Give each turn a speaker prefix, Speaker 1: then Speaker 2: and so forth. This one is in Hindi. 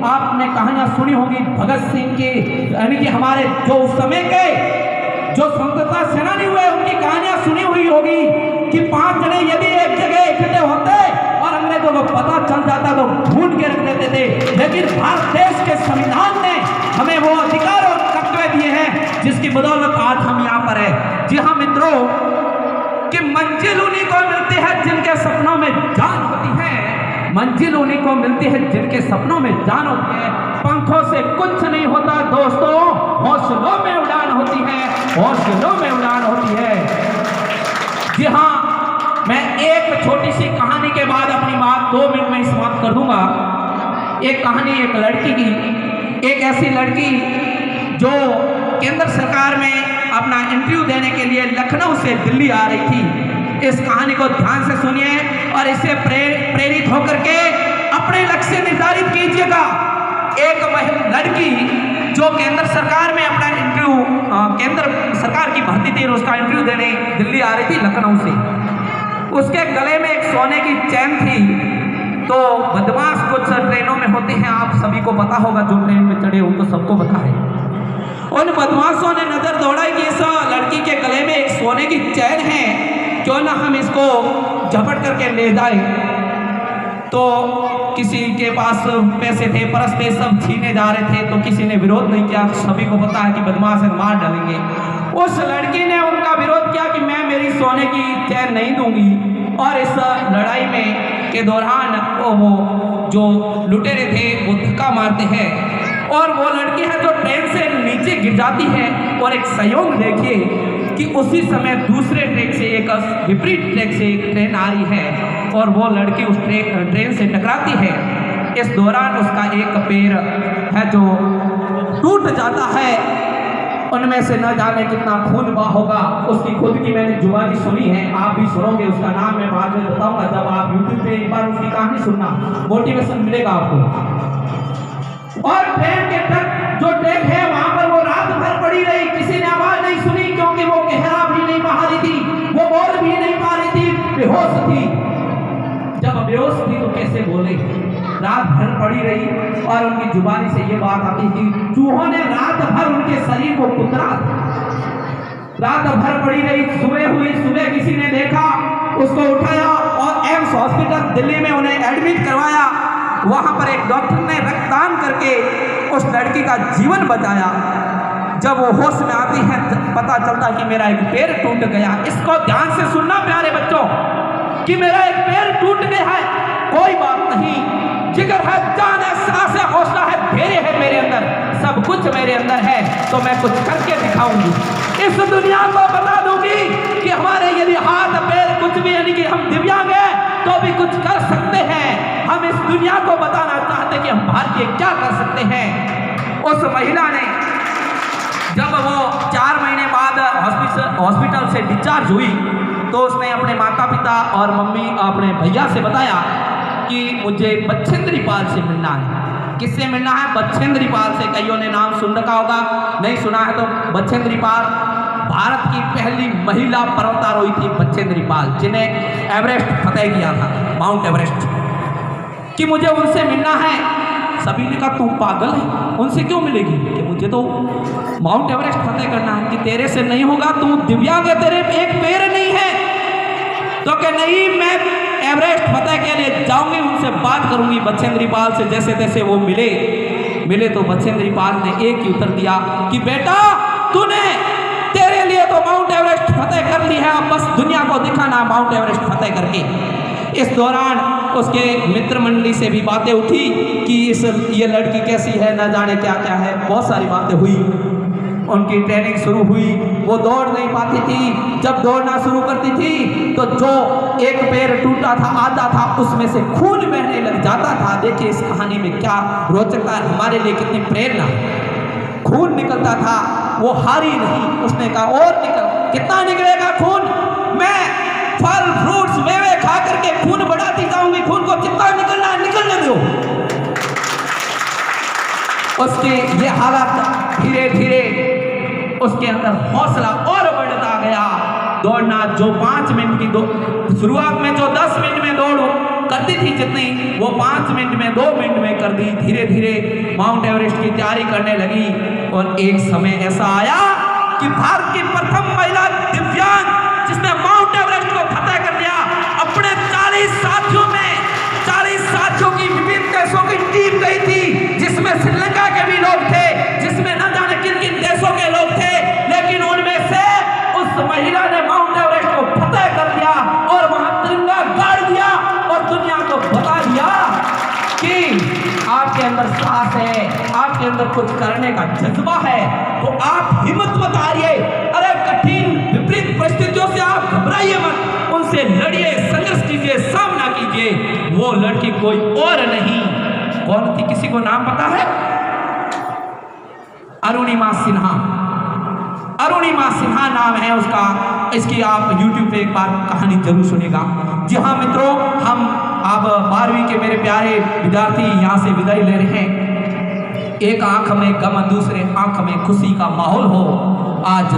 Speaker 1: आपने कहानियां सुनी होगी भगत सिंह की, यानी कि हमारे जो उस समय के जो स्वतंत्रता सेनानी हुए उनकी कहानियां सुनी हुई होगी कि 5 जने यदि एक जगह इकट्ठे होते और अंग्रेजों को पता चल जाता तो ढूंढ के रख देते थे। लेकिन भारत देश के संविधान ने हमें वो अधिकार और कर्तव्य दिए हैं जिसकी बदौलत आज हम यहाँ पर है। जी हाँ मित्रों, कि मंजिल उन्हीं को मिलती है जिनके सपनों में जान होती है, मंजिल उन्हीं को मिलती है जिनके सपनों में जान होती है। पंखों से कुछ नहीं होता दोस्तों, हौसलों में उड़ान होती है, हौसलों में उड़ान होती है। जी हाँ, मैं एक छोटी सी कहानी के बाद अपनी बात 2 मिनट में समाप्त कर दूंगा। एक कहानी एक लड़की की, एक ऐसी लड़की जो केंद्र सरकार में अपना इंटरव्यू देने के लिए लखनऊ से दिल्ली आ रही थी। इस कहानी को ध्यान से सुनिए और इससे प्रेरित होकर के अपने लक्ष्य निर्धारित कीजिएगा। एक लड़की जो केंद्र सरकार में अपना इंटरव्यू, केंद्र सरकार की भर्ती थी, उसका इंटरव्यू देने दिल्ली आ रही थी लखनऊ से। उसके गले में एक सोने की चैन थी। तो बदमाश कुछ ट्रेनों में होते हैं, आप सभी को पता होगा, जो ट्रेन में चढ़े उनको सबको पता है। उन बदमाशों ने नजर दौड़ाई कि इस लड़की के गले में एक सोने की चैन है, क्यों ना हम इसको झपट करके ले जाए। तो किसी के पास पैसे थे, परस थे, सब छीने जा रहे थे, तो किसी ने विरोध नहीं किया। सभी को पता है कि बदमाश है, मार डालेंगे। उस लड़की ने उनका विरोध किया कि मैं मेरी सोने की चैन नहीं दूंगी। और इस लड़ाई में के दौरान वो जो लुटेरे थे वो धक्का मारते हैं और वो लड़की है जो ट्रेन से नीचे गिर जाती है। और एक संयोग देखिए कि उसी समय दूसरे ट्रैक से, एक विपरीत ट्रैक से एक ट्रेन आ रही है और वो लड़की उस ट्रेन से टकराती है। इस दौरान उसका एक पैर है जो टूट जाता है। उनमें से न जाने कितना खून बहा होगा। उसकी खुद की मैंने जुबानी सुनी है, आप भी सुनोगे। उसका नाम मैं बाद में बताऊंगा, जब आप यूट्यूब पे एक बार उसकी कहानी सुनना, मोटिवेशन मिलेगा आपको। और ट्रेन के जो ट्रैक है वहां पर वो रात भर पड़ी रही, किसी ने आवाज नहीं सुनी, क्योंकि वो गहरा भी नहीं पा रही थी, वो बोल भी नहीं पा रही थी, बेहोश थी। जब बेहोश थी तो कैसे बोले? रात भर पड़ी रही और उनकी जुबानी से ये बात आती थी, चूहों ने रात भर उनके शरीर को कुतरा। रात भर पड़ी रही, सुबह हुई, सुबह किसी ने देखा, उसको उठाया और एम्स हॉस्पिटल दिल्ली में उन्हें एडमिट करवाया। वहां पर एक डॉक्टर ने रक्तदान करके उस लड़की का जीवन बचाया। जब वो होश में आती है पता चलता कि मेरा एक पैर टूट गया। इसको ध्यान से सुनना प्यारे बच्चों, कि मेरा एक पैर टूट गया है, कोई बात नहीं, जिगर है, जान है, सांस है, हौसला है, धैर्य है मेरे अंदर, सब कुछ मेरे अंदर है, तो मैं कुछ करके दिखाऊंगी। इस दुनिया को बता दूंगी कि हमारे यदि हाथ पैर कुछ भी, यानी कि हम दिव्यांग हैं तो भी कुछ कर सकते हैं। हम इस दुनिया को बताना चाहते कि हम भारतीय क्या कर सकते हैं। उस महिला ने जब वो 4 महीने बाद हॉस्पिटल से डिस्चार्ज हुई तो उसने अपने माता पिता और मम्मी, अपने भैया से बताया कि मुझे बछेंद्री पाल से मिलना है। किससे मिलना है? बछेंद्री पाल से। कईयों ने नाम सुन रखा होगा, नहीं सुना है तो बछेंद्री पाल भारत की पहली महिला पर्वतारोही थी। बछेंद्री पाल, जिन्हें एवरेस्ट फतेह किया था, माउंट एवरेस्ट, कि मुझे उनसे मिलना है। सभी ने कहा तू पागल है, उनसे क्यों मिलेगी? कि मुझे तो माउंट एवरेस्ट फतेह करना है। कि तेरे से नहीं होगा, तू दिव्यांग है, तेरे एक पैर नहीं है। तो कि नहीं, मैं एवरेस्ट फतेह के लिए जाऊंगी, उनसे बात करूंगी। बछेंद्री पाल से जैसे तैसे वो मिले तो बछेंद्री पाल ने एक ही उत्तर दिया कि बेटा, तूने, तेरे लिए तो माउंट एवरेस्ट फतेह कर ली है, अब बस दुनिया को दिखाना माउंट एवरेस्ट फतेह करके। इस दौरान उसके मित्र मंडली से भी बातें उठी कि ये लड़की कैसी है, ना जाने क्या क्या है, बहुत सारी बातें हुई। उनकी ट्रेनिंग शुरू हुई, वो दौड़ नहीं पाती थी। जब दौड़ना शुरू करती थी तो जो एक पैर टूटा था, आधा था, उसमें से खून बहने लग जाता था। देखिए इस कहानी में क्या रोचकता है, हमारे लिए कितनी प्रेरणा। खून निकलता था, वो हारी नहीं, उसने कहा और निकल, कितना निकलेगा खून? मैं फल फ्रूट्स मेवे खा करके खून बढ़ाती जाऊंगी, खून को जितना निकलना है निकलने दो। उसकी ये हालत धीरे धीरे उसके अंदर हौसला और बढ़ता गया। दौड़ना जो 5 मिनट की शुरुआत में जो 10 मिनट में दौड़ करती थी जितनी, वो 5 मिनट में 2 मिनट में कर दी। धीरे धीरे माउंट एवरेस्ट की तैयारी करने लगी और एक समय ऐसा आया कि भारत की प्रथम महिला दिव्यांग जिसने माउंट एवरेस्ट को फतेह कर लिया, अपने 40 साथियों में 40 साथियों की विभिन्न देशों की टीम गई थी, जिसमें श्रीलंका के भी लोग थे, जिसमें न जाने किन किन देशों के लोग थे, लेकिन उनमें से उस महिला ने माउंट एवरेस्ट को फतेह कर लिया और वहां तिरंगा गाड़ दिया और दुनिया को बता दिया कि आपके अंदर साहस है, आपके अंदर कुछ करने का जज्बा है, तो आप हिम्मत मत हारिए। अरे कठिन विपरीत परिस्थितियों से आप घबराइए मत, उनसे लड़िए, संघर्ष कीजिए, सामना कीजिए। वो लड़की कोई और नहीं, कौन थी? किसी को नाम पता है? अरुणिमा सिन्हा। अरुणिमा सिन्हा नाम है उसका। इसकी आप YouTube पे एक बार कहानी जरूर सुनिएगा। जी हाँ मित्रों, हम अब 12वीं के मेरे प्यारे विद्यार्थी यहाँ से विदाई ले रहे हैं। एक आंख में गम, दूसरे आंख में खुशी का माहौल हो। आज